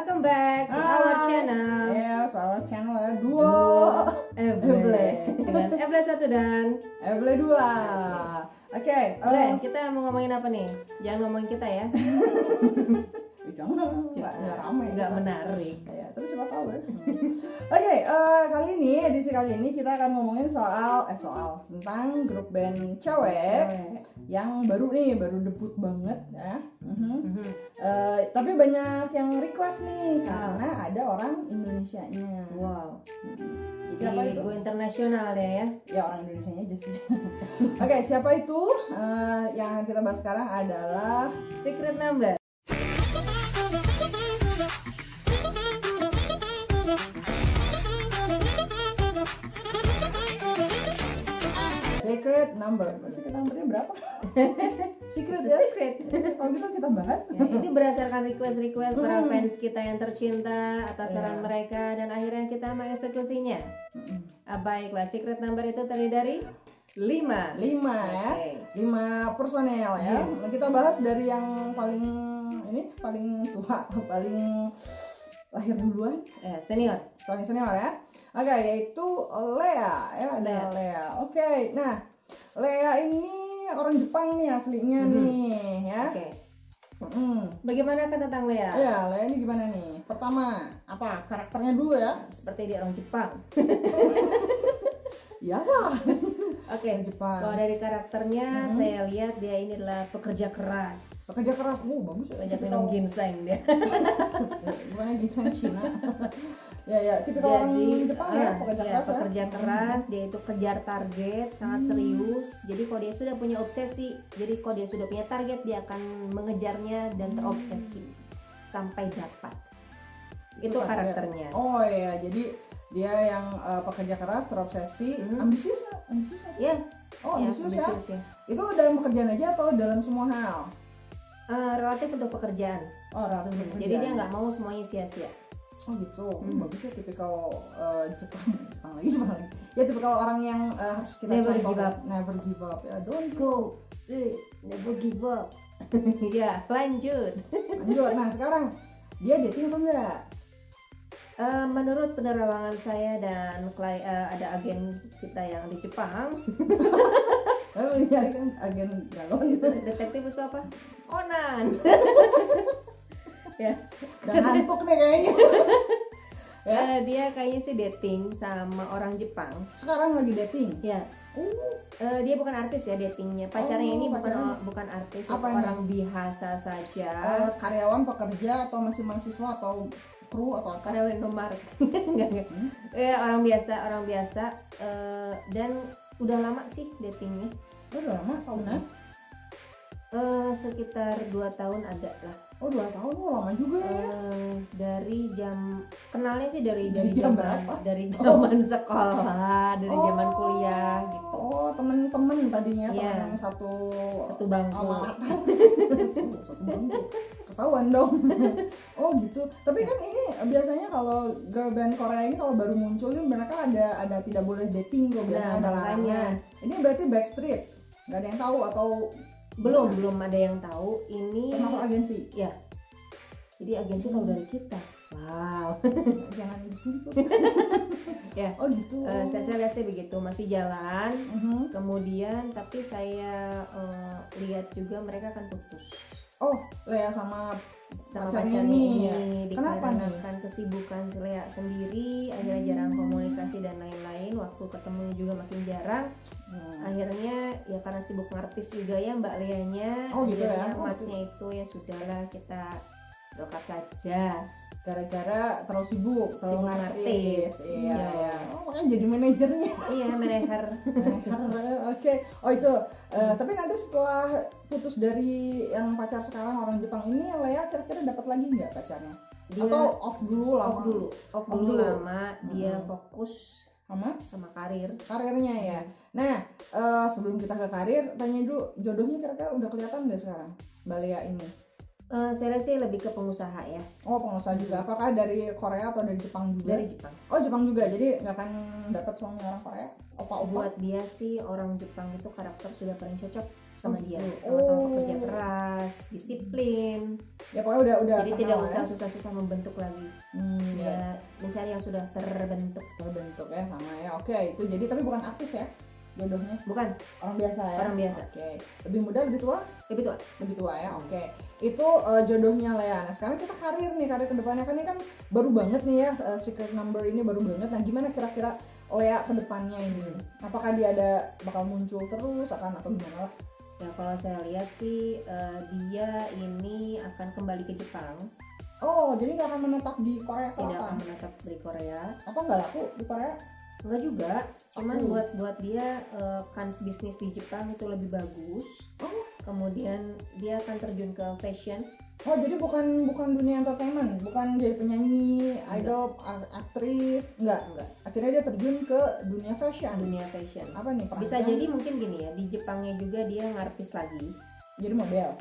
Welcome back to our channel. To our channel Duo Eble dengan Eble 1 dan Eble 2. Oke, kita mau ngomongin apa nih? Jangan ngomongin kita ya. Jangan, nggak rame, nggak menarik. Ya, tapi siapa tahu ya. Oke, edisi kali ini kita akan ngomongin soal tentang grup band cewek yang baru debut banget ya. Tapi banyak yang request nih karena ada orang Indonesianya. Wow. Jadi siapa itu? Go internasional ya? Ya orang Indonesianya aja sih. Oke, siapa itu? Yang akan kita bahas sekarang adalah Secret Number. Secret numbernya berapa? Secret ya? Secret. Kalau gitu kita bahas. Ya, ini berdasarkan request para fans kita yang tercinta atas saran mereka dan akhirnya kita mengeksekusinya. Baiklah, secret number itu terdiri dari 5 ya. 5 personel ya. Kita bahas dari yang paling tua, paling lahir duluan. Senior. Paling senior ya. Oke, yaitu Lea ya, ada Lea. Oke, nah Lea ini orang Jepang nih aslinya nih ya. Oke. Bagaimana tentang Lea? Ya, Lea ini gimana nih? Pertama, apa karakternya dulu ya? Seperti dia orang Jepang. Iyalah. Oke, Jepang. Kalau dari karakternya saya lihat dia ini adalah pekerja keras. Bagus ya. Banyak minum ginseng dia. Gimana ginseng Cina? ya, tipikal orang Jepang ya, pekerja keras, dia itu kejar target, sangat serius. Jadi kalau dia sudah punya obsesi, target, dia akan mengejarnya dan terobsesi sampai dapat. Itu karakternya. Oh iya, jadi dia yang pekerja keras, terobsesi, ambisius ya? Oh, ambisius ya? Itu dalam pekerjaan aja atau dalam semua hal? Relatif untuk pekerjaan. Oh, relatif untuk pekerjaan. Jadi dia nggak mau semuanya sia-sia. Oh gitu, bagus ya, tipikal Jepang lagi. Ya tipikal orang yang harus kita never give up ya, don't go, never give up. Ya, lanjut. Nah sekarang dia dating atau enggak? Menurut penerawangan saya dan ada agen kita yang di Jepang. Lalu nyari kan agen galon. Detektif itu apa? Conan. Ya, udah ngantuk nih kayaknya. Dia kayaknya sih dating sama orang Jepang. Sekarang lagi dating? Ya. Dia bukan artis ya datingnya. Pacarnya ini bukan artis, orang biasa saja. Karyawan, pekerja atau masih mahasiswa atau kru atau apa? Karyawan nomor. Enggak. Orang biasa. Dan udah lama sih datingnya. Udah lama tahunnya? Sekitar 2 tahun ada lah. Oh 2 tahun, lama juga ya. Dari kenalnya sih dari jam berapa? Dari zaman sekolah, dari zaman kuliah gitu. Oh temen-temen tadinya, temen yang satu bangku. Satu bangku. Ketahuan dong. Oh gitu. Tapi kan ini biasanya kalau girl band Korea ini kalau baru muncul nih mereka ada tidak boleh dating kok, biasanya ada larangan. Ini berarti Backstreet. Nggak ada yang tahu atau belum ada yang tahu. Ini termasuk agensi ya, jadi agensi tahu dari kita. Wow. Jangan dituntut. Ya. Oh gitu. Saya lihat sih begitu, masih jalan. Kemudian tapi saya lihat juga mereka akan putus. Oh, Lea sama pacarnya ini kenapa nih? Dikarenakan kesibukan Lea sendiri, akhirnya jarang komunikasi dan lain-lain. Waktu ketemunya juga makin jarang. Akhirnya ya karena sibuk ngartis juga ya Mbak Leanya. Oh gitu ya. Masnya itu ya sudahlah, kita brokat saja. Gara-gara terlalu sibuk ngartis. Iya. Oh, makanya jadi manajernya. Iya, manajer. Oke. Oh itu. Tapi nanti setelah putus dari yang pacar sekarang orang Jepang ini, Lea kira-kira dapat lagi nggak pacarnya? Atau off dulu lama? Off dulu lama. Dia fokus sama karirnya ya. Nah, sebelum kita ke karir, tanya dulu jodohnya kira-kira udah kelihatan nggak sekarang Mbak Lea ini? Saya rasa lebih ke pengusaha ya. Oh, pengusaha juga. Apakah dari Korea atau dari Jepang juga? Dari Jepang. Oh, Jepang juga. Jadi nggak akan dapat suami orang Korea? Opa-opa? Buat dia sih orang Jepang itu karakter sudah paling cocok. sama Oh, dia, gitu. sama-sama Oh. pekerja keras, disiplin. Ya pokoknya udah Jadi kenal tidak lah usah ya. susah-susah membentuk lagi. Ya. Dia mencari yang sudah terbentuk. Terbentuk ya sama ya. Oke, itu jadi tapi bukan artis ya jodohnya, Bukan orang biasa ya. orang biasa, Oke, lebih muda lebih tua? lebih tua. Lebih tua ya. Oke, itu jodohnya Lea. Nah sekarang kita karir kedepannya kan ini kan baru banget nih ya, Secret Number ini baru banget. Nah gimana kira-kira Lea kedepannya ini? Apakah dia bakal muncul terus akan atau gimana lah? Ya kalau saya lihat sih dia ini akan kembali ke Jepang, Oh, jadi nggak akan menetap di Korea tidak akan Selatan? menetap di Korea. Apa nggak laku di Korea? Enggak juga, cuman Aku. buat dia kans bisnis di Jepang itu lebih bagus. Oh. Kemudian dia akan terjun ke fashion. Oh, jadi bukan dunia entertainment, bukan jadi penyanyi, Enggak. idol, aktris, enggak. Enggak, Akhirnya dia terjun ke dunia fashion. dunia fashion. Apa nih? Bisa perancang? jadi mungkin gini ya, di Jepangnya juga dia ngartis lagi, Jadi model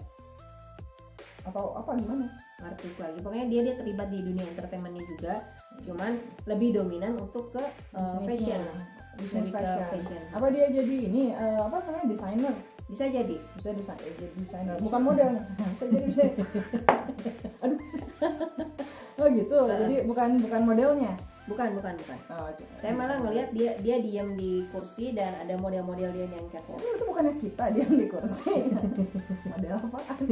atau apa gimana? ngartis lagi. Pokoknya dia terlibat di dunia entertainmentnya juga, cuman lebih dominan untuk ke fashion. Bisnis Lebih ke fashion. fashion. Apa dia jadi ini apa namanya desainer? Bisa jadi. Bisa jadi desainer, bukan modelnya. Bisa jadi bisa. Aduh. Oh gitu. Jadi bukan modelnya. Bukan. Oh, oke. Saya malah ngelihat dia diam di kursi dan ada model-model dia yang catwalk. Oh, itu bukannya kita diam di kursi. Model apaan?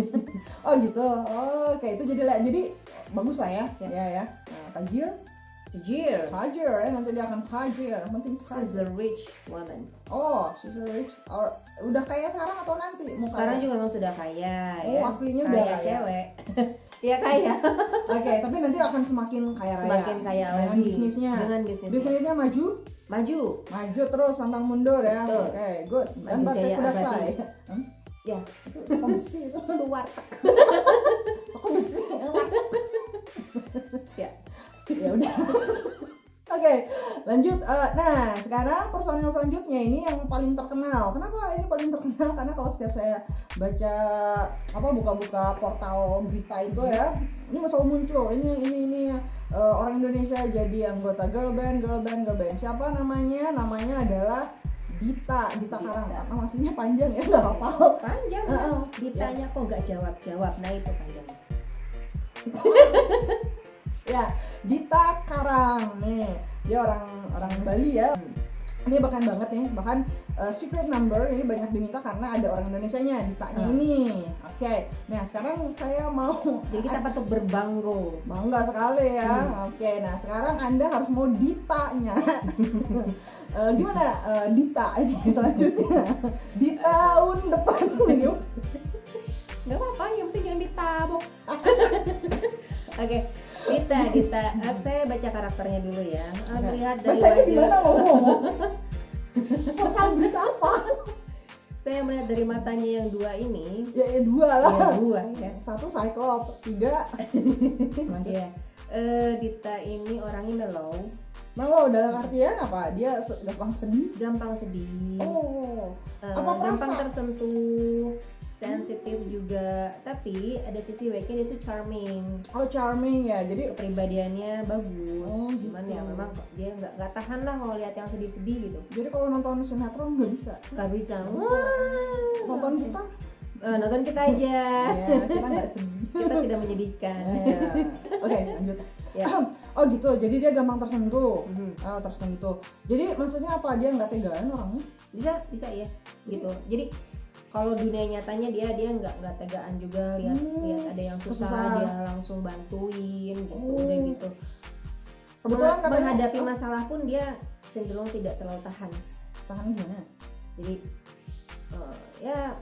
Oh gitu. Oh, kayak itu jadi bagus lah ya. Ya. Ya. Nah, tajir ya, nanti dia akan tajir. Penting She's tajir. a rich woman. Oh, she's a rich. Udah kaya sekarang atau nanti? Mukanya? Sekarang juga memang sudah kaya Oh, ya. aslinya udah kaya. Cewek. Iya kaya. Oke, tapi nanti akan semakin kaya raya. Semakin kaya dengan lagi. bisnisnya. Dengan bisnisnya. Bisnisnya maju Maju. terus pantang mundur ya. Betul. Oke, good. Dan Maju batik jaya kudasai. abadi. Ya, Itu toko besi itu. itu warteg. Toko besi. Ya. Ya udah. Oke, lanjut. Nah, sekarang personil selanjutnya ini yang paling terkenal. Kenapa ini paling terkenal? Karena kalau setiap saya baca buka-buka portal berita itu ya, ini selalu muncul. Ini orang Indonesia jadi anggota girl band. Siapa namanya? Namanya adalah Dita Karang. Karena aslinya panjang ya, nggak hafal. Panjang ya. Ditanya kok nggak jawab. Nah itu panjang. Ya, Dita Karang nih, dia orang Bali ya. Ini bahkan banget nih, bahkan Secret Number ini banyak diminta karena ada orang Indonesianya, Ditanya ini. Oke, nah sekarang saya mau Jadi kita patut bangga sekali ya. Oke, nah sekarang Anda harus mau ditanya. Gimana Dita ini selanjutnya di tahun depan nih? nggak apa-apa, yang penting jangan ditabok. Oke, Dita. Saya baca karakternya dulu ya. Lihat dari Bacanya wajah. gimana ngomong? Portal berita apa? Saya melihat dari matanya yang dua ini. Ya dua lah. Ya dua ya. Satu Cyclops, 3 lanjut. Ya. Dita ini orangnya Mellow dalam artian apa? Dia gampang sedih. gampang sedih. Oh, apa gampang perasa? tersentuh, sensitif juga. Tapi ada sisi baiknya dia tuh charming. Oh, charming ya. Jadi Kepribadiannya bagus. Oh, Cuman gitu. ya memang dia nggak tahan lah kalau lihat yang sedih-sedih gitu. jadi kalau nonton sinetron nggak bisa. Nggak bisa. Nonton kita? Nonton kita aja. Ya, kita nggak sedih. Kita tidak menyedihkan. Ya. Oke, lanjut. Ya. Oh gitu. Jadi dia gampang tersentuh. Mhm. Tersentuh. Jadi maksudnya apa? Dia nggak tegaan orangnya? Bisa ya gitu. Jadi kalau dunia nyatanya dia nggak tegaan juga, lihat ada yang susah dia langsung bantuin gitu. Udah gitu. Kebetulan katanya Menghadapi masalah pun dia cenderung tidak terlalu tahan. tahan gimana? Jadi ya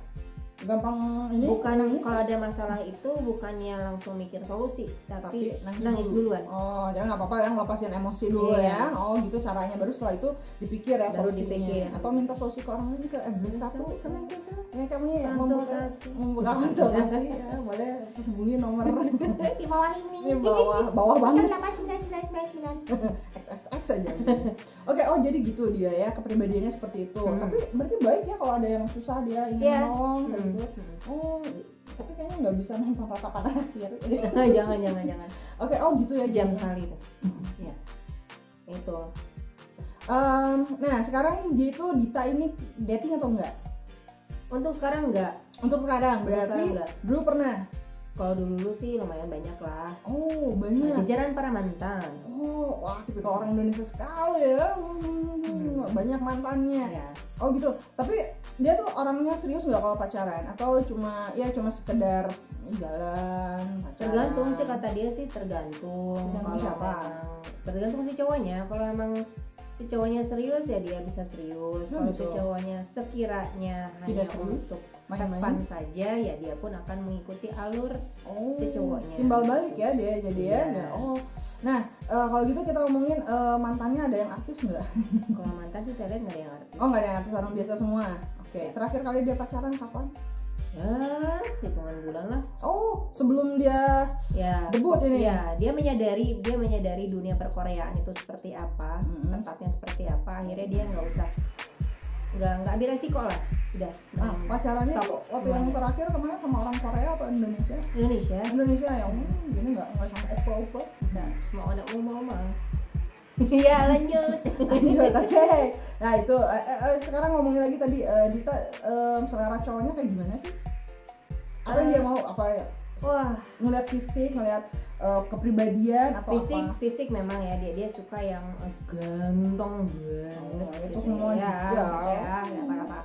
Gampang ini bukan nangis. kalau ada masalah itu bukannya langsung mikir solusi, tapi nangis nangis duluan. Oh, jangan nggak apa-apa ya, ngelepasin emosi dulu Iya. ya. Oh, gitu caranya. Baru setelah itu dipikir ya Baru solusinya. dipikir. Atau minta solusi ke orang lain ke satu. Sama gitu. Ya kami Konsultasi. membuka konsultasi ya, boleh hubungi nomor Di bawah ini ini. bawah banget 899999. XXX aja. Oke, oh jadi gitu dia ya, kepribadiannya seperti itu. Hmm. Tapi berarti baik ya kalau ada yang susah dia ingin Iya. nolong kayak gitu. Hmm. Oh, tapi kayaknya nggak bisa nonton ratapan akhir. jangan. Oke, oh gitu ya Jam jam. sekali tuh. Ya. Itu. Nah sekarang gitu Dita ini dating atau enggak? Untuk sekarang enggak. Untuk sekarang berarti enggak. dulu pernah. Kalau dulu sih lumayan banyak lah. Oh, banyak. Jajaran para mantan. Oh, wah tipikal orang Indonesia sekali ya. Banyak mantannya. Ya. Oh gitu. Tapi dia tuh orangnya serius nggak kalau pacaran? Atau cuma sekedar jalan pacaran? Tergantung sih, kata dia sih tergantung. Tergantung siapa? Tergantung si cowoknya. Kalau emang si cowoknya serius ya dia bisa serius. Kalau si cowoknya sekiranya hanya untuk fun saja ya dia pun akan mengikuti alur si cowoknya. Timbal balik ya dia jadi ya. Oh. Nah, kalau gitu kita ngomongin mantannya ada yang artis nggak? Kalau mantan sih saya lihat nggak ada yang artis. Oh, nggak ada yang artis, orang biasa semua. Oke. Terakhir kali dia pacaran kapan? Ya, hitungan bulan lah. Oh, sebelum dia debut ini. Ya, dia menyadari dunia perkoreaan itu seperti apa, tempatnya seperti apa. Akhirnya dia nggak ambil resiko lah. Udah. Nah, pacarannya tuh waktu yang terakhir kemana, sama orang Korea atau Indonesia? Indonesia ya. Gini nggak sama opa-opa. Nah, semua anak mau. Iya, lanjut. Oke. Nah, itu sekarang ngomongin lagi tadi Dita, selera cowoknya kayak gimana sih? Apa yang dia mau? Apa ya? Wah, ngelihat fisik, ngelihat kepribadian atau fisik memang ya, dia suka yang ganteng banget. Itu semua juga. Ya, apa-apa.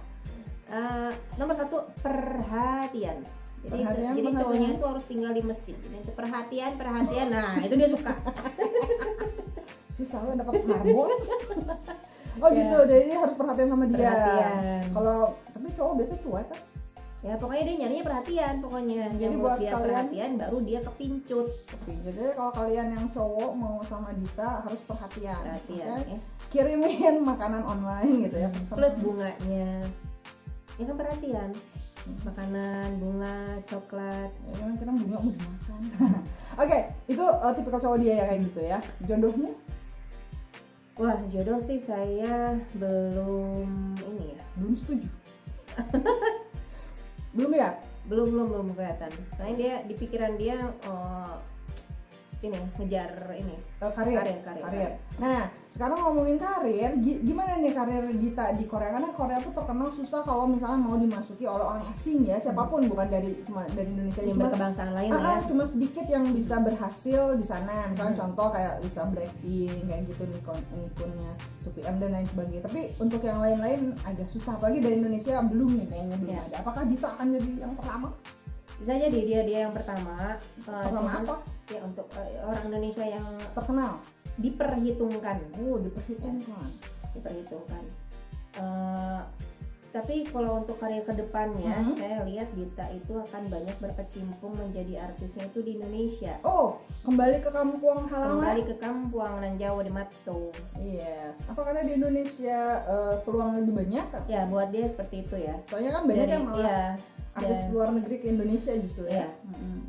Nomor 1 perhatian. Jadi cowoknya itu harus tinggal di masjid. Jadi itu perhatian. Nah, itu dia suka. Susah lah dapat marbot. Oh gitu, jadi harus perhatian sama dia. Kalau tapi cowok biasanya cuek kan? Ya pokoknya dia nyarinya perhatian pokoknya. Jadi buat dia kalian perhatian baru dia kepincut. Jadi kalau kalian yang cowok mau sama Dita harus perhatian. Okay? Ya. Kirimin makanan online gitu ya. Plus bunganya. Ya kan perhatian. Makanan, bunga, coklat. Ya kan kita bunga mau dimakan. Oke, itu tipikal cowok dia ya kayak gitu ya. Jodohnya? Wah, jodoh sih saya belum belum setuju. Belum ya? Belum kelihatan. Soalnya dia di pikiran dia ngejar karir. Nah, sekarang ngomongin karir, gimana nih karir Dita di Korea? Karena Korea tuh terkenal susah kalau misalnya mau dimasuki oleh orang asing ya, siapapun, bukan cuma dari Indonesia, yang berkebangsaan lain ya. Cuma sedikit yang bisa berhasil di sana. Misalnya contoh kayak Lisa Blackpink kayak gitu, Nikonnya 2PM dan lain sebagainya. Tapi untuk yang lain-lain agak susah, apalagi dari Indonesia belum ada. Apakah Dita akan jadi yang pertama? Bisa jadi dia yang pertama. Pertama apa? Ya untuk orang Indonesia yang terkenal. Diperhitungkan. Diperhitungkan. Tapi kalau untuk karir kedepannya, saya lihat Dita itu akan banyak berkecimpung menjadi artisnya itu di Indonesia. Oh, kembali ke kampung halaman. Kembali ke kampung nan Jawa di Mato. Iya. Apa karena di Indonesia peluang lebih banyak? Ya, buat dia seperti itu ya. Soalnya kan banyak yang malah artis luar negeri ke Indonesia justru ya.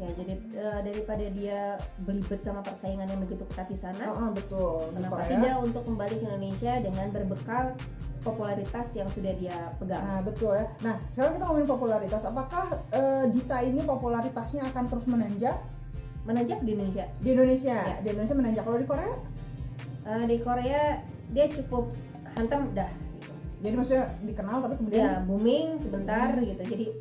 Ya, jadi daripada dia belibet sama persaingan yang begitu ketat di sana. Betul. Kenapa tidak untuk kembali ke Indonesia dengan berbekal popularitas yang sudah dia pegang. Nah, betul ya. Nah, sekarang kita ngomongin popularitas. Apakah Dita ini popularitasnya akan terus menanjak? Menanjak di Indonesia? Di Indonesia. Ya. Di Indonesia menanjak. Kalau di Korea? Di Korea dia cukup hantam dah. Jadi maksudnya dikenal tapi kemudian booming sebentar gitu. Jadi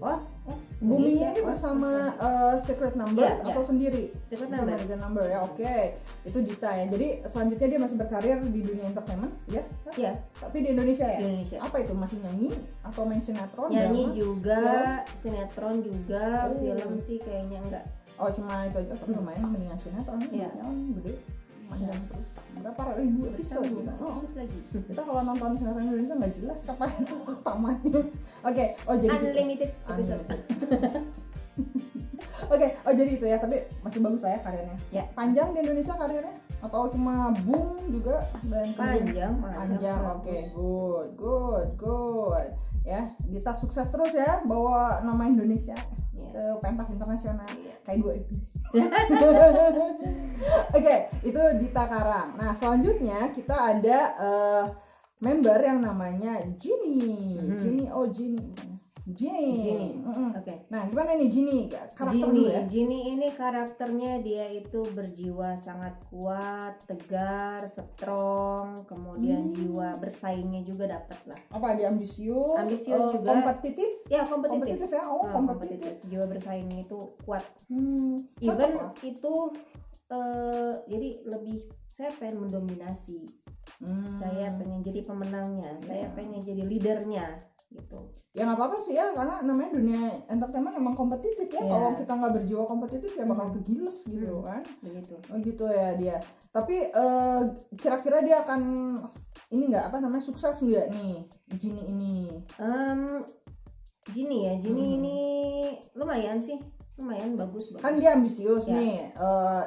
boomingnya ini bersama Secret Number atau sendiri? Secret Number ya. Oke. Itu Dita ya. Jadi selanjutnya dia masih berkarir di dunia entertainment ya? Iya. Tapi di Indonesia ya? Di Indonesia. Apa itu, masih nyanyi atau main sinetron? Nyanyi juga, sinetron juga, film sih kayaknya enggak. Oh, cuma itu aja. Tapi lumayan mendingan sinetron. Iya. Gede. Panjang terus. Berapa ribu episode kita? Lagi. Kita kalau nonton sinetron Indonesia nggak jelas kapan tamatnya. Oke. Oh, jadi unlimited episode. Oke. Oh, jadi itu ya. Tapi masih bagus lah ya karirnya. Ya. Panjang di Indonesia karirnya? Atau cuma boom juga dan panjang. Oke. Good. Ya, Dita sukses terus ya bawa nama Indonesia ke pentas internasional kayak 2 Oke, itu Dita Karang. Nah, selanjutnya kita ada member yang namanya Jinny. Jinny. Ginny. Oke. Nah, gimana nih Ginny? Karakter Ginny, dulu ya. Ginny ini karakternya dia itu berjiwa sangat kuat, tegar, strong, kemudian jiwa bersaingnya juga dapat lah. Apa dia ambisius Juga. kompetitif? Ya, kompetitif Ya. Kompetitif. Jiwa bersaingnya itu kuat. Cocok Even lah. itu jadi lebih saya pengen mendominasi. Saya pengen jadi pemenangnya, saya pengen jadi leadernya gitu. Ya nggak apa-apa sih ya, karena namanya dunia entertainment emang kompetitif ya. Kalau kita nggak berjiwa kompetitif ya bakal kegiles gitu kan. Begitu. Oh gitu ya dia. Tapi kira-kira dia akan ini nggak sukses nggak nih Ginny ini? Ginny ya, Ginny ini lumayan bagus banget. Kan dia ambisius nih.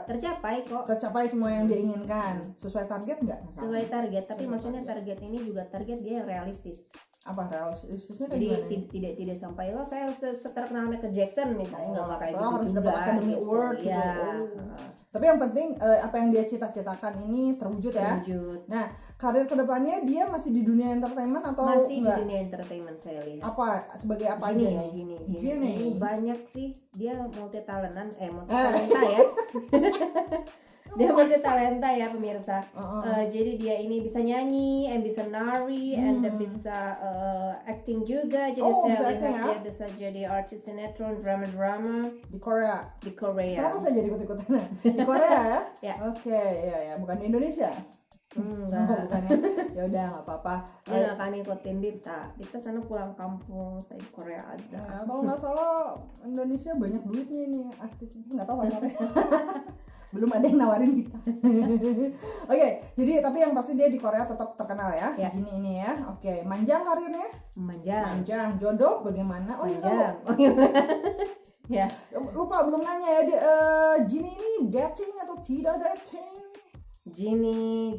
Tercapai semua yang dia inginkan. Sesuai target nggak? Sesuai target, tapi maksudnya target ini juga target dia realistis. Apa realistisnya? Jadi tidak sampai saya harus terkenal Michael Jackson misalnya, nggak kayak gitu harus juga, dapat Academy gitu. Award gitu. Ya. Tapi yang penting apa yang dia cita-citakan ini terwujud ya. Nah, karir kedepannya dia masih di dunia entertainment atau masih enggak? Di dunia entertainment saya lihat. Sebagai apa Gini aja ya, nih? Gini. Ini banyak sih, dia multi talenta ya. Dia multi talenta ya pemirsa. Jadi dia ini bisa nyanyi, bisa nari, bisa acting juga. Jadi saya lihat dia bisa jadi artis sinetron, drama di Korea. Kenapa saya jadi ikut-ikutan? Di Korea ya? Ya. Oke, ya, bukan di Indonesia. Enggak. Bukan ya. Ya udah nggak apa-apa. Dia nggak akan ikutin Dita sana pulang kampung, saya di Korea aja. Kalau nggak salah Indonesia banyak duitnya ini artis. Nggak tahu apa. Belum ada yang nawarin kita. Oke, jadi tapi yang pasti dia di Korea tetap terkenal ya. Ginny ini ya. Oke, manjang karirnya? Manjang. Jodoh bagaimana? Manjang. Ya. Lupa belum nanya ya. Ginny ini dating atau tidak dating? Ginny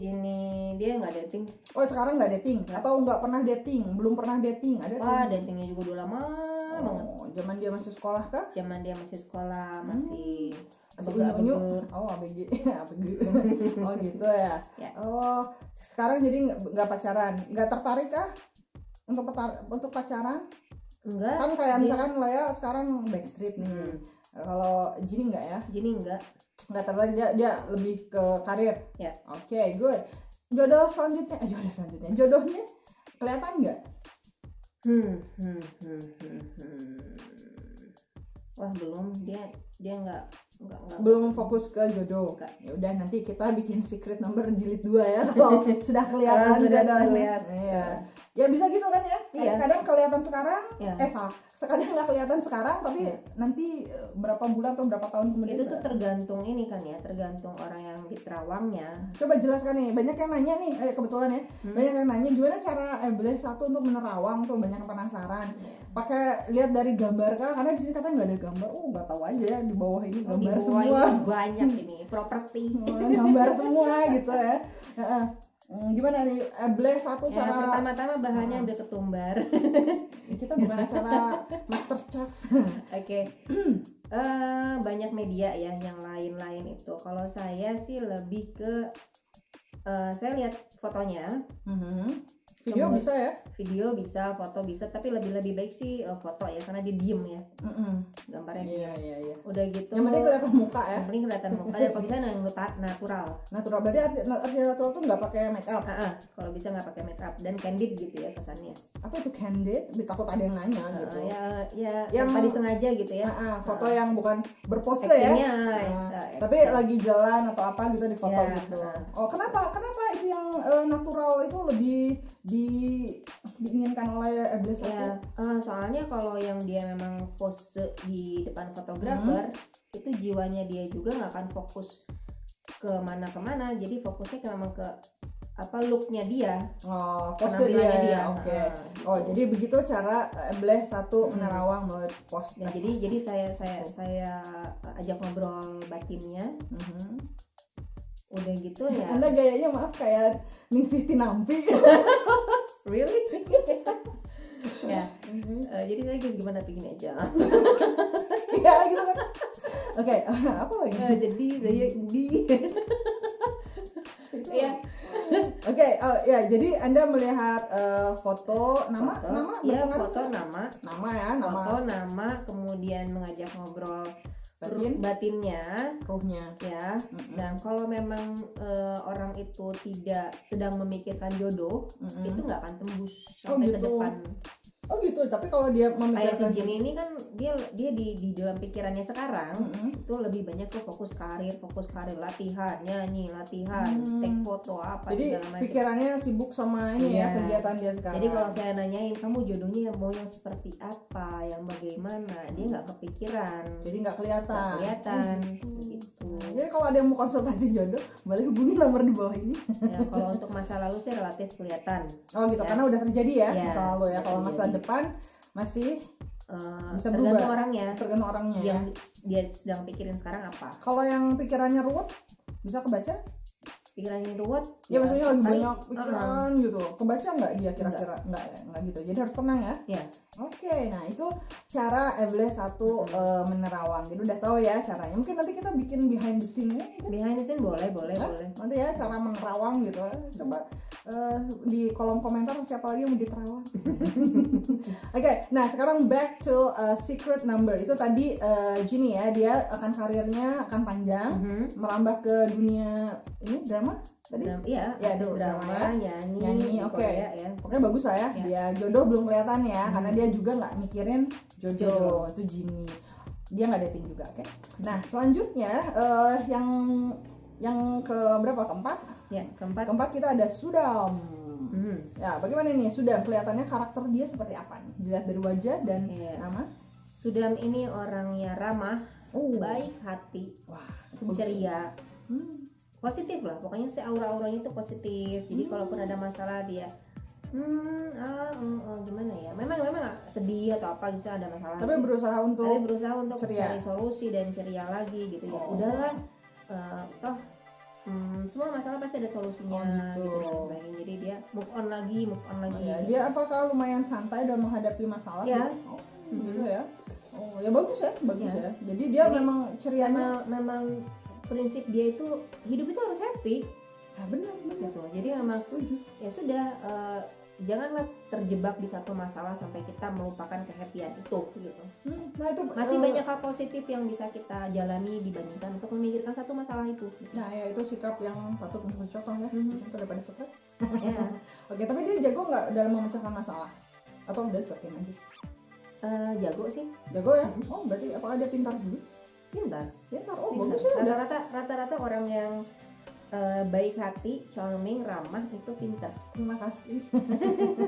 dia nggak dating. Oh sekarang nggak dating atau nggak pernah dating? Belum pernah dating? Ada? Datingnya juga udah lama banget. Zaman dia masih sekolah kah? Zaman dia masih sekolah masih unyu-unyu. ABG. Oh gitu ya. Oh sekarang jadi nggak pacaran, nggak tertarik kah untuk pacaran? Enggak. Kan kayak misalkan Lea sekarang Backstreet nih. Kalau Ginny nggak ya? Ginny nggak tertarik, dia lebih ke karir. Ya. Oke, good. Jodohnya jodohnya kelihatan nggak? Wah belum, dia nggak belum fokus ke jodoh. Ya udah nanti kita bikin secret number jilid 2 ya kalau sudah kelihatan jodohnya. Iya. Ya bisa gitu kan ya. Iya. Kadang kelihatan sekarang, salah. Kadang nggak kelihatan sekarang tapi nanti berapa bulan atau berapa tahun kemudian. Itu tuh tergantung ini kan ya, tergantung orang yang di terawangnya. Coba jelaskan nih, banyak yang nanya nih, kebetulan ya, banyak yang nanya gimana cara Ebles satu untuk menerawang tuh, banyak yang penasaran. Pakai lihat dari gambar kah? Karena di sini katanya nggak ada gambar. Nggak tahu aja ya, di bawah ini gambar semua. Banyak ini properti. Gambar semua gitu ya. Gimana nih Ebles satu cara? Pertama-tama bahannya ambil ketumbar. Kita bukan acara Master Chef. Oke. Banyak media ya yang lain-lain itu. Kalau saya sih lebih ke saya lihat fotonya. Video bisa ya? Video bisa, foto bisa, tapi lebih baik sih foto ya, karena dia diem ya. Gambarnya Iya. Udah gitu. Yang penting kelihatan muka ya. Yang penting kelihatan muka, dan kalau bisa natural. Berarti arti natural tuh nggak pakai make up. Kalau bisa nggak pakai make up dan candid gitu ya kesannya. Apa itu candid? Takut ada yang nanya gitu. Yang tadi sengaja gitu ya. Foto yang bukan berpose ya. Tapi lagi jalan atau apa gitu di foto gitu. Oh kenapa itu yang natural itu lebih diinginkan oleh Ebles satu? Soalnya kalau yang dia memang pose di depan fotografer itu jiwanya dia juga nggak akan fokus kemana, jadi fokusnya memang ke looknya dia. Pose dia. Oke. Jadi begitu cara Ebles satu menerawang melalui pose. Nah, jadi saya ajak ngobrol batinnya. Udah gitu ya. Anda gayanya maaf kayak Ningsih Tinampi. Really? Ya. Jadi saya gimana tuh gini aja. Ya gitu kan. Oke, apa lagi? Jadi saya di. Ya. Oke, ya jadi Anda melihat foto nama ya, berpengaruh foto nggak? nama ya nama foto nama, kemudian mengajak ngobrol Batin? batinnya Ruhnya. ya. Dan kalau memang orang itu tidak sedang memikirkan jodoh, itu nggak akan tembus sampai ke gitu. depan. Oh gitu, tapi kalau dia Kayak si memikirkan Jin ini kan dia di dalam pikirannya sekarang itu lebih banyak ke fokus karir, latihan, nyanyi, latihan, take foto apa jadi segala macam. pikirannya sibuk sama ini Iya. ya kegiatan dia sekarang. Jadi kalau saya nanyain kamu jodohnya mau yang seperti apa, yang bagaimana, dia nggak kepikiran, jadi nggak kelihatan. gitu. Jadi kalau ada yang mau konsultasi jodoh, boleh hubungi nomor di bawah ini. Ya, kalau untuk masa lalu sih relatif kelihatan. Oh gitu, Ya. karena udah terjadi ya, Ya, masa lalu ya. udah Kalau masa terjadi. depan masih bisa tergantung berubah. orangnya. Tergantung orangnya. Ya. Yang dia sedang pikirin sekarang apa. Kalau yang pikirannya ruwet, bisa kebaca? Pikirannya ruwet. Ya maksudnya lagi paling- banyak pikiran gitu. Kebaca nggak dia kira-kira? Nggak gitu. Jadi harus tenang ya. Ya. Oke, nah itu cara Eble satu menerawang. Jadi udah tahu ya caranya. Mungkin nanti kita bikin behind the scene-nya. Behind the scene boleh. Nanti ya cara menerawang gitu. Coba di kolom komentar siapa lagi yang mau diterawang. Oke, nah sekarang back to secret number. Itu tadi Ginny ya, dia akan karirnya akan panjang, merambah ke dunia ini drama tadi. Iya, Ya, drama, nyanyi, oke. Korea ya. Pokoknya bagus lah ya. Dia jodoh belum kelihatan ya, karena dia juga nggak mikirin jodoh. Itu Ginny. Dia nggak dating juga, oke. Nah selanjutnya yang ke berapa? Keempat? Ya, keempat. Keempat kita ada Sudam. Ya, bagaimana nih Sudam? Kelihatannya karakter dia seperti apa nih? Dilihat dari wajah dan nama. Sudam ini orangnya ramah, baik hati, Wah, itu bagus. ceria, positif lah. Pokoknya si aura-auranya itu positif. Jadi kalaupun ada masalah dia gimana ya? Memang sedih atau apa gitu ada masalah. Tapi berusaha untuk ceria. cari solusi dan ceria lagi gitu ya. Udahlah, toh semua masalah pasti ada solusinya gitu. dan sebagainya. Jadi dia move on lagi. Ya, dia apakah lumayan santai dalam menghadapi masalah? Ya. Gitu ya. Oh, ya bagus ya. Jadi dia memang cerianya. Memang prinsip dia itu hidup itu harus happy. Benar. Gitu. Jadi memang setuju. Ya sudah, janganlah terjebak di satu masalah sampai kita melupakan kehappian itu gitu. Nah itu Masih banyak hal positif yang bisa kita jalani dibandingkan untuk memikirkan satu masalah itu. Gitu. Nah ya itu sikap yang patut untuk dicontoh ya, daripada stres. Ya. Oke, tapi dia jago nggak dalam memecahkan masalah? Atau udah cuekin aja? Jago sih. Jago ya? Oh berarti apakah dia pintar juga? Pintar. Oh Pintar. bagus ya udah. Rata-rata orang yang baik hati, charming, ramah itu pintar. Terima kasih.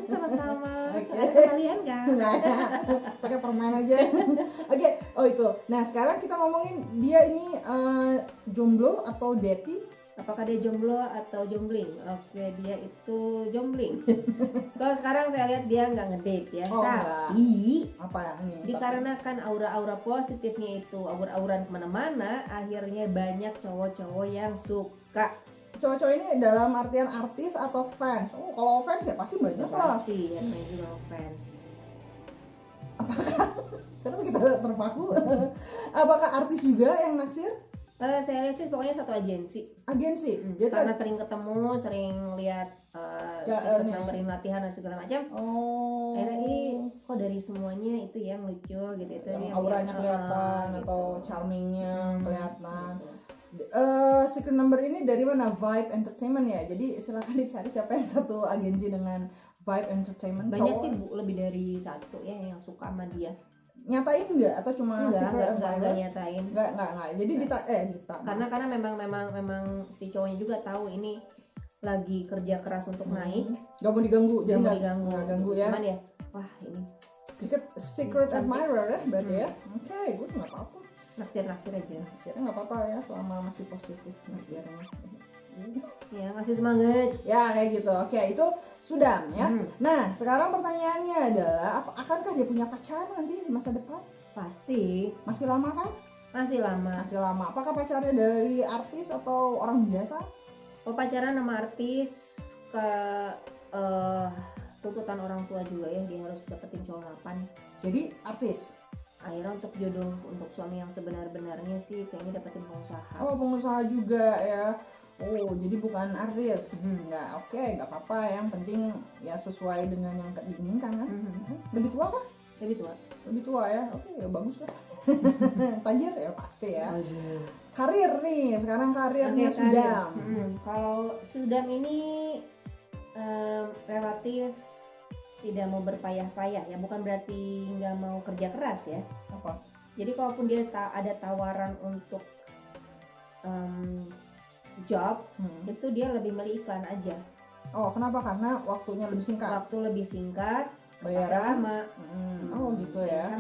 Sama-sama. Oke. Ada kalian kan? Nggak ada. Pakai permen aja. Oke. Oh itu. Nah sekarang kita ngomongin dia ini jomblo atau deti? Apakah dia jomblo atau jombling? Oke, dia itu jombling. Kalau sekarang saya lihat dia nggak ngedate ya. Oh, tapi apa ini? dikarenakan aura-aura positifnya itu aura-auran kemana-mana, akhirnya banyak cowok-cowok yang suka. Cowok-cowok ini dalam artian artis atau fans? Oh kalau fans ya pasti banyak lah. Pasti ya, namanya juga fans. Kenapa kita terpaku? Apakah artis juga yang naksir? Saya lihat sih pokoknya satu agensi. Dia Karena sering ketemu, sering lihat secret numberin latihan dan segala macam. Akhirnya kok dari semuanya itu yang lucu gitu itu yang yang auranya kelihatan gitu. atau charmingnya kelihatan. Secret number ini dari mana? Vibe Entertainment ya. Jadi silakan dicari siapa yang satu agensi dengan Vibe Entertainment. Banyak sih lebih dari satu ya yang suka sama dia. Nyatain nggak atau cuma secret enggak nyatain. Nggak. Jadi Karena memang si cowoknya juga tahu ini lagi kerja keras untuk naik. Nggak mau diganggu. Jadi Nggak nggak ganggu ya. Cuman ya, wah ini secret admirer ya berarti ya. Oke, gue nggak apa-apa. naksir aja. Naksirnya nggak apa-apa ya selama masih positif naksirnya. Ya, ngasih semangat. Ya kayak gitu. Oke, itu sudah ya. Nah, sekarang pertanyaannya adalah akankah dia punya pacar nanti di masa depan? Pasti. Masih lama kan? Masih lama. Apakah pacarnya dari artis atau orang biasa? Pacaran sama artis ke tuntutan orang tua juga ya, dia harus dapetin cowok mapan. Jadi artis. Akhirnya untuk jodoh untuk suami yang sebenar-benarnya sih kayaknya dapetin pengusaha. Oh, pengusaha juga ya. Oh, jadi bukan artis. Nggak apa-apa. Yang penting ya sesuai dengan yang diinginkan kan. Lebih tua kah? Lebih tua ya. Oke, ya bagus lah. Tajir ya pasti ya. Karir nih, sekarang karirnya Sudam. Kalau Sudam ini relatif tidak mau berpayah-payah ya, bukan berarti nggak mau kerja keras ya. Apa? Jadi kalaupun dia ada tawaran untuk job, itu dia lebih milih iklan aja. Oh, kenapa? Karena waktunya lebih singkat. Waktu lebih singkat, bayaran lama. Oh gitu ya.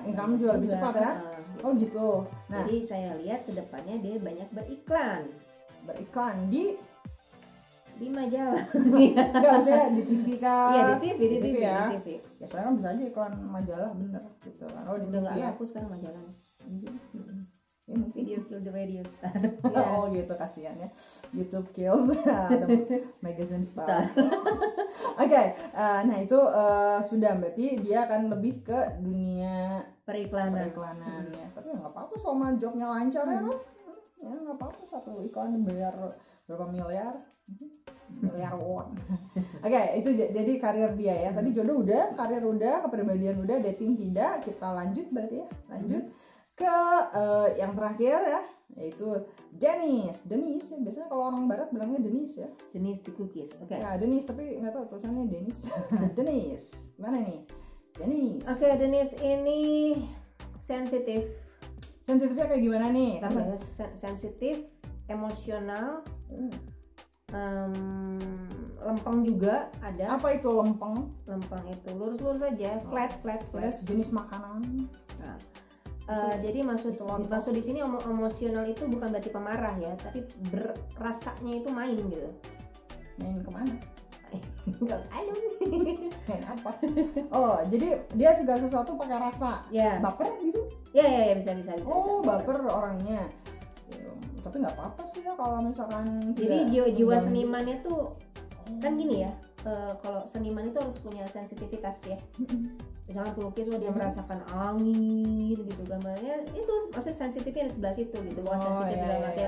Income juga lebih cepat ya. Oh gitu. Nah, jadi saya lihat kedepannya dia banyak beriklan di majalah. Enggak, maksudnya di TV kan? Iya, di TV ya. Di TV. Ya sekarang kan bisa aja iklan majalah bener gitu kan. Oh di Udah TV ya. aku sekarang majalah. Ya, mungkin. Video Kill the Radio Star. Oh gitu, kasihan ya. YouTube Kills the Magazine Star. Oke, nah itu sudah berarti dia akan lebih ke dunia periklanan ya. Tapi nggak apa-apa selama jobnya lancar ya kan. Ya nggak apa-apa, satu iklan bayar berapa miliar won. Oke, itu jadi karir dia ya. Tadi jodoh udah, karir udah, kepribadian udah, dating tidak. Kita lanjut berarti ya. Lanjut ke yang terakhir ya, yaitu Dennis ya. Biasanya kalau orang barat bilangnya Dennis ya. Dennis the Cookies. Oke. Ya Dennis, tapi nggak tahu tulisannya Dennis. Dennis gimana nih Dennis? Oke, Dennis ini sensitifnya kayak gimana nih? Sensitif, emosional, lempeng juga ada. Apa itu lempeng? Lempeng itu lurus aja, flat. Sejenis makanan. Nah, jadi maksud di sini emosional itu bukan berarti pemarah ya, tapi rasanya itu main gitu. Main kemana? Enggak, main apa? Oh, jadi dia segala sesuatu pakai rasa. Ya. Baper gitu? Ya, bisa. Oh, baper orangnya. Tapi nggak apa-apa sih ya kalau misalkan. Jadi jiwa senimannya tuh kan gini ya. Kalau seniman itu harus punya sensitivitas ya. Misalkan pelukis dia merasakan angin gitu gambarnya, itu maksudnya sensitifnya di sebelah situ gitu. Bukan sensitif dalam arti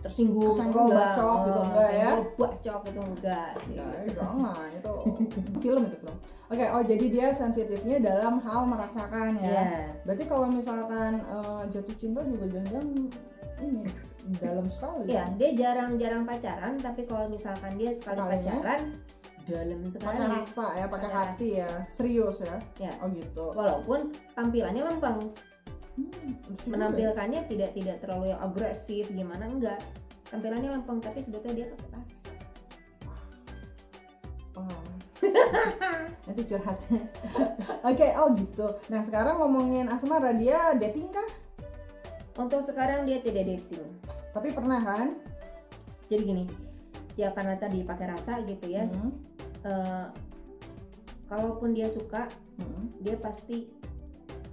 tersinggung, kesenggol bacok gitu enggak ya? Bacok itu enggak sih. Jangan, itu film. Oke, jadi dia sensitifnya dalam hal merasakan ya. Yeah. Berarti kalau misalkan jatuh cinta juga jangan ini dalam sekali. Iya, dia jarang pacaran, tapi kalau misalkan dia sekali pacaran dalam sekali. Pakai rasa ya, pakai hati ya, serius ya. Ya. Oh gitu. Walaupun tampilannya lempeng. Menampilkannya tidak terlalu yang agresif gimana, enggak. Tampilannya lempeng tapi sebetulnya dia pakai rasa. Nanti curhatnya. Oke, gitu. Nah, sekarang ngomongin asmara, dia dating kah? Untuk sekarang dia tidak dating. Tapi pernah kan? Jadi gini, ya karena tadi pakai rasa gitu ya. Kalaupun dia suka, dia pasti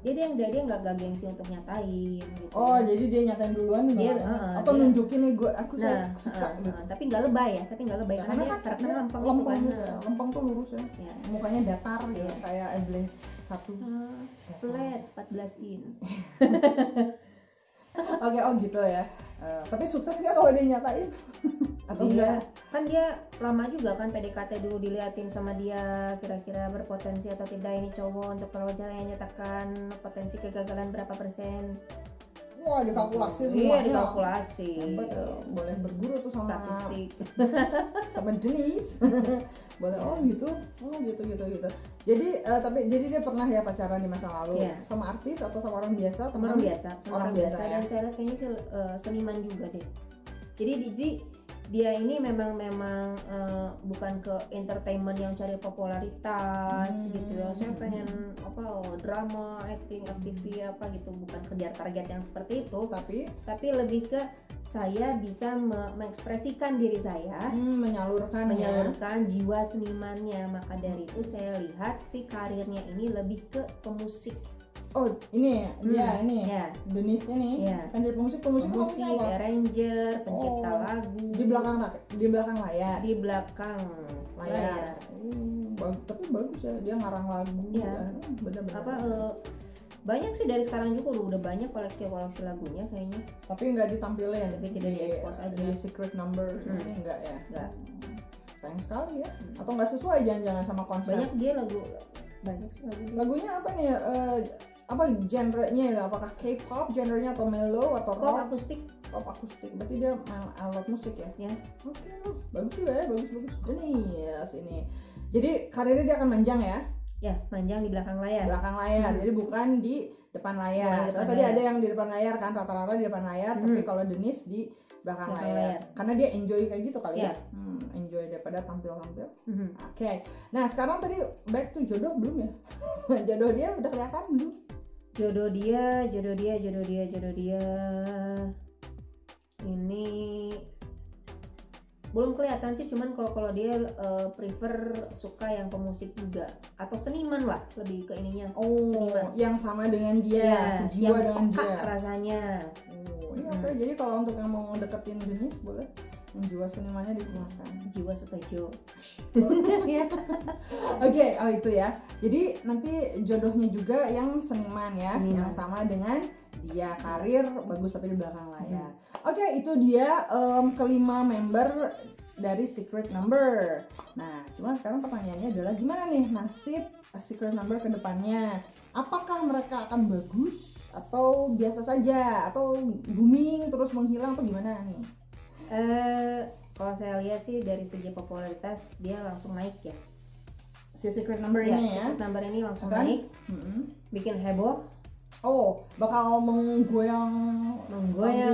dia nggak gengsi untuk nyatain gitu. Oh, jadi dia nyatain duluan dia, atau dia nunjukin nih aku suka gitu. Tapi nggak lebay karena dia karakternya lempeng tuh lurus ya. Mukanya datar gitu, kayak Eble 1 flat 14 in. Oke, gitu ya. Tapi sukses nggak kalau dia nyatain? Atau enggak? Kan dia lama juga kan PDKT dulu, diliatin sama dia kira-kira berpotensi atau tidak ini cowok untuk perwajarannya, nyatakan potensi kegagalan berapa persen. Wah, dikalkulasi semuanya. Iya, dikalkulasi. Boleh berguru tuh sama statistik. sama jenis. Boleh. gitu. Jadi jadi dia pernah ya pacaran di masa lalu sama artis atau sama orang biasa? Orang biasa. Dan saya lihat kayaknya seniman juga deh. Jadi dia ini memang bukan ke entertainment yang cari popularitas gitu ya. Saya pengen drama, acting, TV apa gitu, bukan kejar target yang seperti itu. Tapi lebih ke saya bisa mengekspresikan diri saya, menyalurkan jiwa senimannya. Maka dari itu saya lihat si karirnya ini lebih ke pemusik. Oh, ini dia ini. Ya. Dennis ini. Ya. Kan jadi pemusik, arranger, pencipta lagu. Di belakang layar. Di belakang layar. Tapi bagus ya, dia ngarang lagu. Iya. Benar-benar. Banyak sih dari sekarang juga udah banyak koleksi lagunya kayaknya. Tapi nggak ditampilin. Tapi tidak di-expose aja. Di secret number ini enggak ya? Enggak. Sayang sekali ya. Atau nggak sesuai jangan-jangan sama konsep. Banyak dia banyak sih lagunya. Lagunya apa nih? Apa genrenya itu? Apakah K-pop genrenya atau mellow atau Pop rock? akustik. Pop akustik. Berarti dia main alat musik ya? Ya. Oke, bagus juga ya, bagus. Genius ini. Jadi karirnya dia akan manjang ya? Ya, manjang di belakang layar. Belakang layar, jadi bukan di depan layar. Karena tadi ada yang di depan layar kan, rata-rata di depan layar. Tapi kalau Denise di belakang layar. Karena dia enjoy kayak gitu kali ya? Enjoy daripada tampil-tampil. Oke. Nah sekarang tadi back to jodoh belum ya? Jodoh dia udah kelihatan belum? Jodoh dia. Ini belum kelihatan sih, cuman kalau dia prefer suka yang pemusik juga atau seniman lah, lebih ke ininya. Seniman yang sama dengan dia, sejiwa dengan dia rasanya. Oke. Jadi kalau untuk yang mau deketin Denise boleh yang jiwa senimannya dikeluarkan. Sejiwa setejo. Oke, itu ya. Jadi nanti jodohnya juga yang seniman ya, yang sama dengan dia, karir bagus tapi di belakang layar. Oke, itu dia kelima member dari Secret Number. Nah, cuma sekarang pertanyaannya adalah gimana nih nasib Secret Number ke depannya? Apakah mereka akan bagus atau biasa saja atau booming terus menghilang atau gimana nih? Kalau saya lihat sih dari segi popularitas dia langsung naik ya. Si Secret Number ini ya. Secret Number ini langsung naik. Bikin heboh. Bakal menggoyang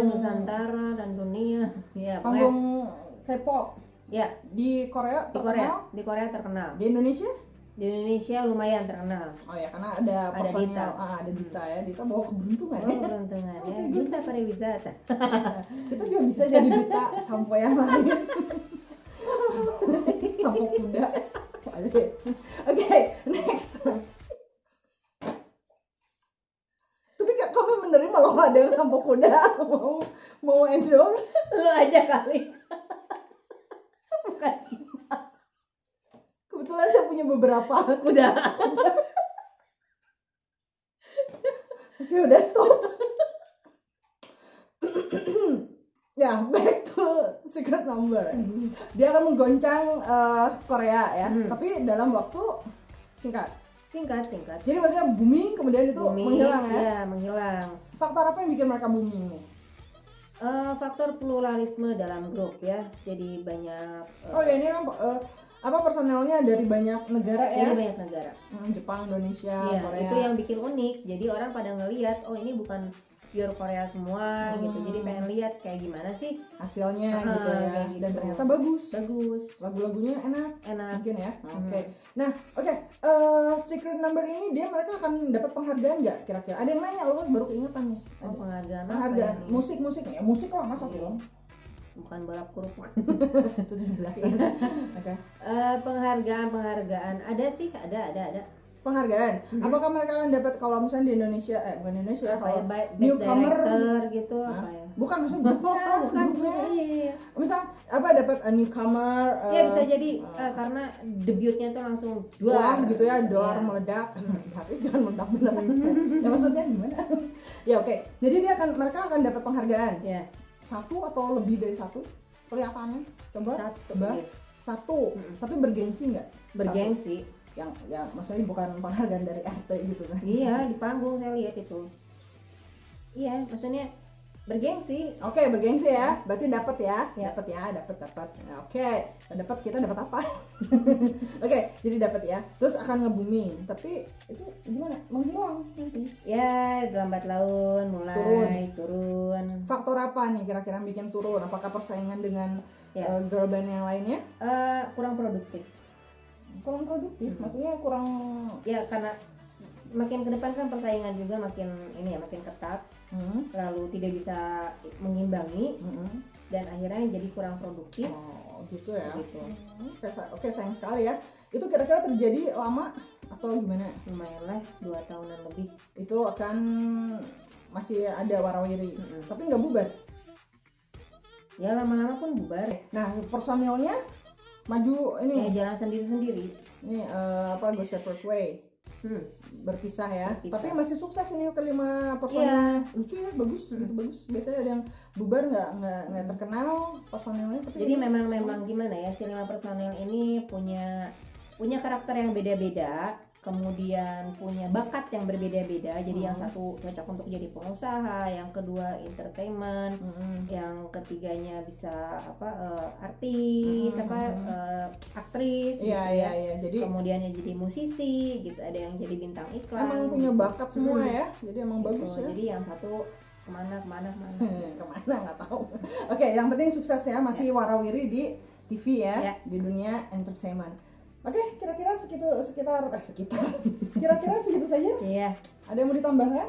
Nusantara dan dunia. Ya, panggung K-pop. Ya, di Korea terkenal. Di Korea terkenal. Di Indonesia? Di Indonesia lumayan terkenal. Ya, karena ada personil, ada Dita ya. Dita bawa keberuntungan ya. Keberuntungan ya. Dita pariwisata. Kita juga bisa jadi Dita sampo yang lain. Sampo kuda. Oke, next. Tapi kami menerima loh ada yang sampo kuda mau endorse. Lu aja kali. Bukan. Kebetulan saya punya beberapa kuda. Oke, udah stop. Ya, back to Secret Number. Dia akan menggoncang Korea ya, tapi dalam waktu singkat. Jadi maksudnya booming kemudian itu menghilang ya? Iya, menghilang. Faktor apa yang bikin mereka booming nih? Faktor pluralisme dalam grup ya. Jadi banyak. Ini kan personelnya dari banyak negara ya? Dari banyak negara. Jepang, Indonesia, Korea. Itu yang bikin unik. Jadi orang pada ngelihat, ini bukan pure Korea semua gitu. Jadi pengen lihat kayak gimana sih hasilnya gitu ya. Gitu. Dan ternyata bagus. Lagu-lagunya enak. Mungkin ya. Oke. Nah, Secret Number ini mereka akan dapat penghargaan nggak kira-kira? Ada yang nanya loh, baru keingetan nih. Penghargaan. Musik ya musik lah, masa film. Bukan balap kerupuk. Itu 17-an. Oke. Penghargaan ada sih, ada. Penghargaan. Apakah mereka akan dapat kalau misalnya di Indonesia bukan Indonesia ya, kalau newcomer gitu apa ya? Bukan maksudnya bukan. Iya. Misal dapat newcomer ya bisa jadi karena debutnya tuh langsung doar gitu ya, doar meledak. Tapi jangan meledak beneran. Ya maksudnya gimana? Ya oke. Jadi mereka akan dapat penghargaan. Ya. Satu atau lebih dari satu kelihatannya. Coba satu. Tapi bergengsi nggak? Bergengsi. Yang ya maksudnya bukan penghargaan dari RT gitu kan? Iya, di panggung saya lihat itu. Iya, maksudnya bergengsi. Oke, bergengsi ya. Berarti dapat ya. Dapat. Oke, dapat, kita dapat apa? Oke, jadi dapat ya. Terus akan nge-booming. Tapi itu gimana? Menghilang nanti. Ya, lambat laun mulai turun. Faktor apa nih kira-kira yang bikin turun? Apakah persaingan dengan girl band yang lainnya? Kurang produktif. Maksudnya kurang karena makin ke depan kan persaingan juga makin ketat. Lalu tidak bisa mengimbangi dan akhirnya jadi kurang produktif. Gitu ya. Oke, sayang sekali ya. Itu kira-kira terjadi lama atau gimana? Lumayan lah, 2 tahunan lebih. Itu akan masih ada warawiri, tapi nggak bubar. Ya lama-lama pun bubar. Nah, personilnya maju ini. Jalan sendiri-sendiri. Ini Go Separate Way. berpisah ya. Berpisah. Tapi masih sukses ini kelima personilnya. Lucu ya, bagus gitu, bagus. Biasanya ada yang bubar nggak terkenal personilnya. Tapi jadi memang gimana ya, si 5 personil ini punya karakter yang beda-beda, kemudian punya bakat yang berbeda-beda. Jadi yang satu cocok untuk jadi pengusaha, yang kedua entertainment, yang ketiganya bisa artis, aktris, Iya, gitu ya. iya. Jadi kemudian jadi musisi, gitu. Ada yang jadi bintang iklan. emang punya bakat semua ya. Jadi emang Gitu. bagus ya. Jadi yang satu kemana. Kemana nggak tahu. Oke, yang penting sukses ya, masih warawiri di TV ya, di dunia entertainment. Oke, kira-kira kira-kira segitu saja. Iya. Ada yang mau ditambahkan?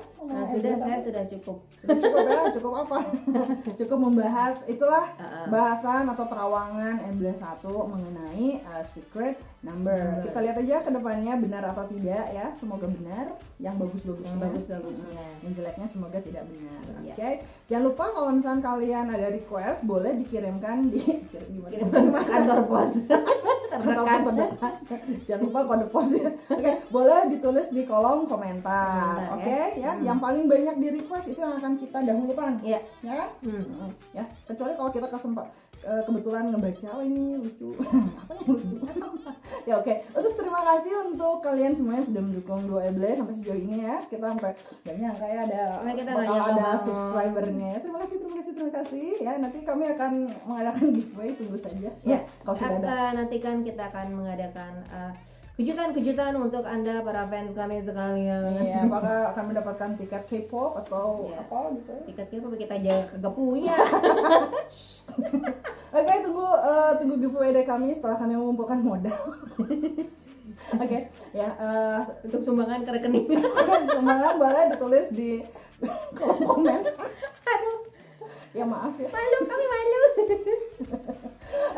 Saya sudah cukup. Cukup ya, cukup apa? Cukup membahas itulah bahasan atau terawangan Embla 1 mengenai secret number. Kita lihat aja ke depannya benar atau tidak ya. Semoga benar, yang bagusnya. Yang jeleknya semoga tidak benar. Oke. Jangan lupa kalau misalnya kalian ada request boleh dikirimkan di kantor pos. terdekat. Jangan lupa kode pos ya. Oke, boleh ditulis di kolom komentar. Oke, ya. Yang paling banyak di request itu yang akan kita dahulukan. Iya. Ya kan? Ya, kecuali kalau kita kebetulan ngebaca ini lucu. Apa yang lucu? Ya oke. Terus terima kasih untuk kalian semua yang sudah mendukung Duo Eble sampai sejauh ini ya. Kita sampai gak nyangka ya bakal ada subscribernya ya. Terima kasih ya. Nanti kami akan mengadakan giveaway, tunggu saja. Ya, kalau sudah ada. Nanti kan kita akan mengadakan kejutan untuk Anda para fans kami sekalian. Iya, apakah akan mendapatkan tiket K-pop atau apa gitu? Tiket K-pop kita kagak punya. Oke, tunggu giveaway dari kami setelah kami mengumpulkan modal. Oke, ya untuk sumbangan ke rekening. Sumbangan boleh ditulis di kolom komen. Aduh. Ya maaf ya. Kami malu.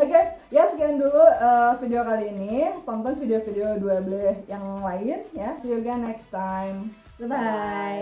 Oke, ya sekian dulu video kali ini. Tonton video-video Duo Eble yang lain ya. See you again next time. Bye.